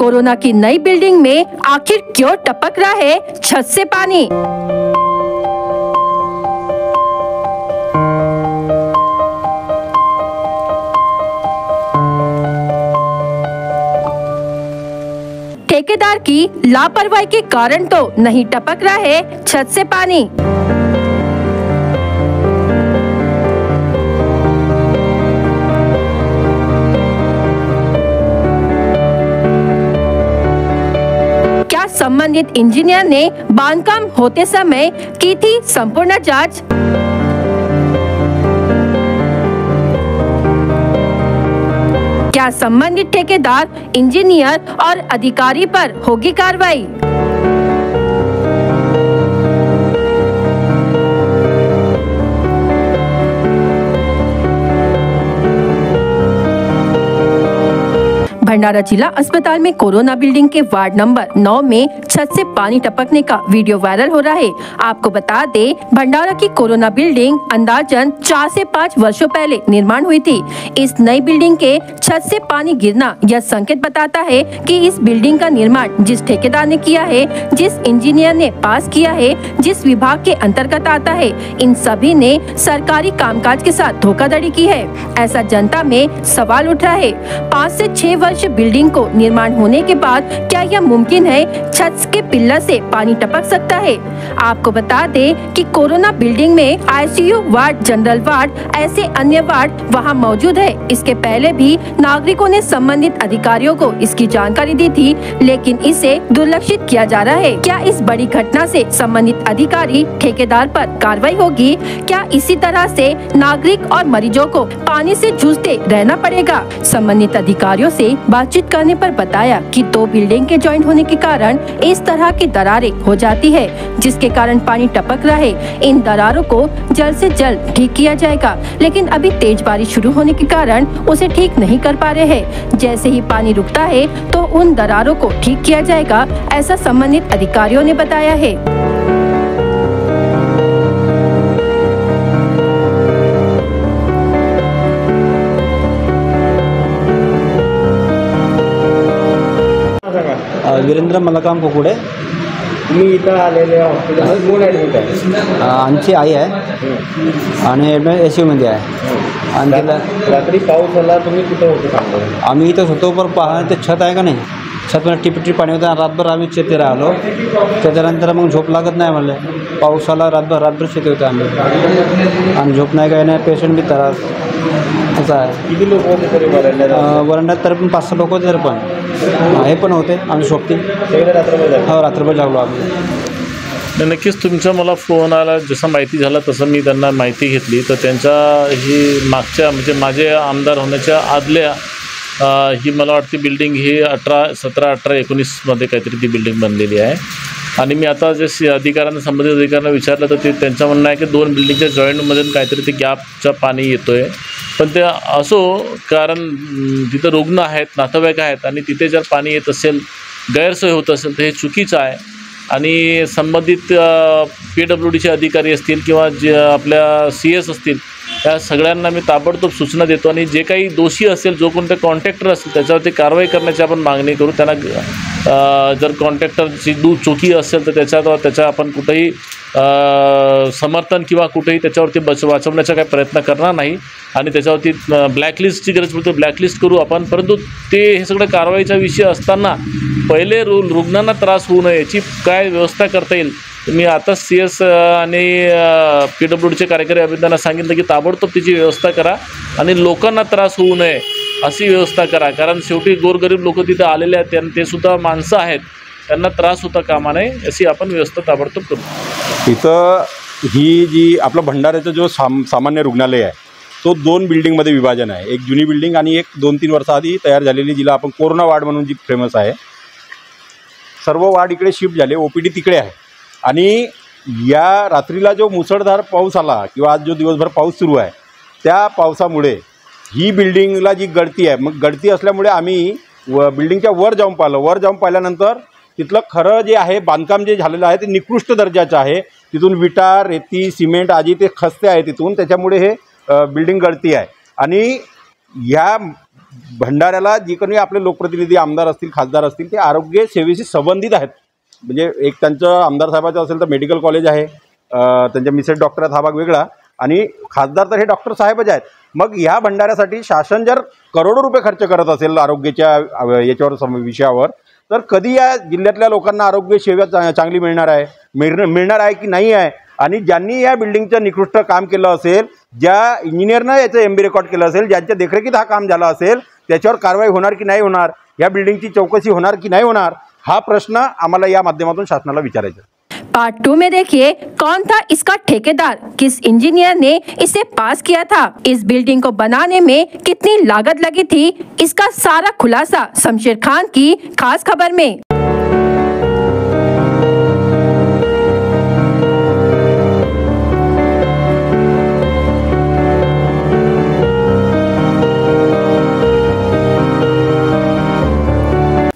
Corona की नई building में आखिर क्यों टपक रहा है छत से पानी? ठेकेदार की लापरवाही के कारण तो नहीं टपक रहा है छत से पानी। क्या संबंधित इंजीनियर ने बांधकाम होते समय की थी संपूर्ण जांच? क्या संबंधित ठेकेदार, इंजीनियर और अधिकारी पर होगी कार्रवाई? भंडारा जिला अस्पताल में कोरोना बिल्डिंग के वार्ड नंबर 9 में छत से पानी टपकने का वीडियो वायरल हो रहा है। आपको बता दें, भंडारा की कोरोना बिल्डिंग अंदाजन 4 से 5 वर्षों पहले निर्माण हुई थी। इस नई बिल्डिंग के छत से पानी गिरना यह संकेत बताता है कि इस बिल्डिंग का निर्माण जिस ठेकेदार ने किया है, जिस इंजीनियर ने पास किया है, जिस विभाग के अंतर्गत आता है, इन सभी ने सरकारी कामकाज के साथ धोखाधड़ी की है। ऐसा जनता में सवाल उठ रहा है। 5 से 6 वर्ष बिल्डिंग को निर्माण होने के बाद क्या यह मुमकिन है छत के पिल्लर से पानी टपक सकता है? आपको बता दें कि कोरोना बिल्डिंग में आईसीयू वार्ड, जनरल वार्ड, ऐसे अन्य वार्ड वहां मौजूद है। इसके पहले भी नागरिकों ने संबंधित अधिकारियों को इसकी जानकारी दी थी, लेकिन इसे दुर्लक्षित किया जा रहा है। क्या इस बड़ी घटना से संबंधित अधिकारी, ठेकेदार पर कार्रवाई होगी? क्या इसी तरह से नागरिक और मरीजों को पानी से जूझते रहना पड़ेगा? संबंधित अधिकारियों से बातचीत करने पर बताया कि 2 बिल्डिंग के ज्वाइंट होने के कारण इस तरह की दरारें हो जाती है, जिसके कारण पानी टपक रहा है। इन दरारों को जल्द से जल्द ठीक किया जाएगा, लेकिन अभी तेज बारिश शुरू होने के कारण उसे ठीक नहीं कर पा रहे हैं। जैसे ही पानी रुकता है तो उन दरारों को ठीक किया जाएगा, ऐसा संबंधित अधिकारियों ने बताया है। वीरेंद्र मलकाम कुकुडे। तुम्ही इथं आलेले हॉस्पिटलमध्ये कोण ॲडमिट आहे? आमची आई आहे आणि ॲडमिट एसीयूमध्ये आहे। आणि रात्री पाऊस आला, तुम्ही कुठे होते सांगा? आम्ही इथंच होतो, पण पहा ते छत आहे का नाही, छतमध्ये टिपटिप पाणी होतं। रातभर आम्ही शेती राहिलो, त्याच्यानंतर मग झोप लागत नाही म्हणले। पाऊस आला, रातभर शेती होते आम्ही, आणि झोप नाही काय नाही, पेशंट बी त्रास असं आहे। किती लोक होते तरी वरंड्यात तरी पण 5-6 लोक होते, तरी पण हे पण होते आम्ही सोबती। हो, रात्रभर जागलो आम्ही। नक्कीच तुमचा मला फोन आला, जसं माहिती झालं तसं मी त्यांना माहिती घेतली। तर त्यांच्या ही मागच्या म्हणजे माझे आमदार होण्याच्या आदल्या ही मला वाटते बिल्डिंग ही 17, 18, 19मध्ये काहीतरी ती बिल्डिंग बनलेली आहे। आणि मी आता जे अधिकाऱ्यांना, संबंधित अधिकाऱ्यांना विचारलं तर ते त्यांचं म्हणणं आहे की 2 बिल्डिंगच्या जॉईंटमधून काहीतरी ते गॅपचं पाणी येतो आहे। पण ते असो, कारण तिथं रुग्ण आहेत, नातेवाईक आहेत, आणि तिथे जर पाणी येत असेल, गैरसोय होत असेल तर हे चुकीचं आहे। आणि संबंधित PWDचे अधिकारी असतील किंवा जे आपल्या CS असतील, त्या सगळ्यांना मी ताबडतोब सूचना देतो, आणि जे काही दोषी असेल, जो कोणते कॉन्ट्रॅक्टर असेल त्याच्यावरती कारवाई करण्याची आपण मागणी करू। त्यांना जर कॉन्ट्रॅक्टरची चुकी असेल तर त्याच्या आपण कुठेही समर्थन किंवा कुठेही त्याच्यावरती वाचवण्याचा काही प्रयत्न करणार नाही, आणि त्याच्यावरती ब्लॅकलिस्टची गरज पडते, ब्लॅकलिस्ट करू आपण। परंतु ते हे सगळं कारवाईचा विषय असताना पहिले रुग्णांना त्रास होऊ नये याची काय व्यवस्था करता येईल, मी आता CS आणि PWDचे कार्यकारी अभियंत्यांना सांगितलं की ताबडतोब त्याची व्यवस्था करा आणि लोकांना त्रास होऊ नये अशी व्यवस्था करा। कारण शेवटी गोरगरीब लोक तिथे आलेले आहेत, त्यांना ते सुद्धा माणसं आहेत, त्यांना त्रास होता कामा नये अशी आपण व्यवस्था ताबडतोब करू। इथं ही जी आपलं भंडाऱ्याचं जो सामान्य रुग्णालय आहे तो 2 बिल्डिंगमध्ये विभाजन आहे। एक जुनी बिल्डिंग आणि एक 2-3 वर्षाआधी तयार झालेली, जिला आपण कोरोना वार्ड म्हणून जी फेमस आहे। सर्व वार्ड इकडे शिफ्ट झाले, OPD तिकडे आहे। आणि या रात्रीला जो मुसळधार पाऊस आला किंवा आज जो दिवसभर पाऊस सुरू आहे, त्या पावसामुळे ही बिल्डिंगला जी गळती आहे, मग गळती असल्यामुळे आम्ही बिल्डिंगच्या वर जाऊन पाहिलं। वर जाऊन पाहिल्यानंतर तिथलं खरं जे आहे बांधकाम जे झालेलं आहे ते निकृष्ट दर्जाचं आहे। तिथून विटा, रेती, सिमेंट आजी ते खस्ते आहे तिथून, त्याच्यामुळे हे बिल्डिंग गळती आहे। आणि ह्या भंडाऱ्याला जी कोणी आपले लोकप्रतिनिधी आमदार असतील खासदार असतील ते आरोग्य सेवेशी संबंधित आहेत. म्हणजे एक त्यांचं आमदार साहेबाचं असेल तर मेडिकल कॉलेज आहे, त्यांच्या मिसेस डॉक्टर आहेत हा भाग वेगळा, आणि खासदार तर हे डॉक्टर साहेबच आहेत. मग ह्या भंडाऱ्यासाठी शासन जर करोडो रुपये खर्च करत असेल आरोग्याच्या याच्यावर विषयावर, तर कधी या जिल्ह्यातल्या लोकांना आरोग्य सेवा चांगली मिळणार आहे, मिळणार आहे की नाही आहे. आणि ज्यांनी या बिल्डिंगचं निकृष्ट काम केलं असेल, ज्या इंजिनियरनं याचं MB रेकॉर्ड केलं असेल, ज्यांच्या देखरेखीत हा काम झालं असेल, त्याच्यावर कारवाई होणार की नाही होणार, या बिल्डिंगची चौकशी होणार की नाही होणार, हा प्रश्न आम्हाला या माध्यमातून शासनाला विचारायचा आहे. पार्ट 2 में देखिए कौन था इसका ठेकेदार, किस इंजीनियर ने इसे पास किया था, इस बिल्डिंग को बनाने में कितनी लागत लगी थी, इसका सारा खुलासा शमशेर खान की खास खबर में।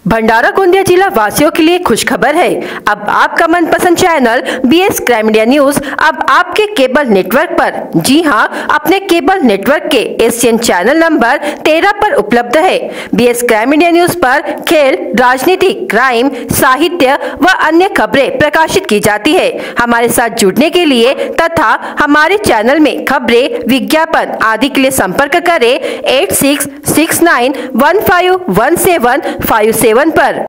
भंडारा गोंदिया जिला वासियों के लिए खुशखबर है। अब आपका मनपसंद channel BS crime media news अब आपके केबल नेटवर्क पर, जी हां, अपने केबल नेटवर्क के एशियन चैनल नंबर 13 पर उपलब्ध है। BS क्राइम मीडिया न्यूज पर खेल, राजनीति, क्राइम, साहित्य व अन्य खबरें प्रकाशित की जाती है। हमारे साथ जुड़ने के लिए तथा हमारे चैनल में खबरें, विज्ञापन आदि के लिए संपर्क करें 8669151757 पर।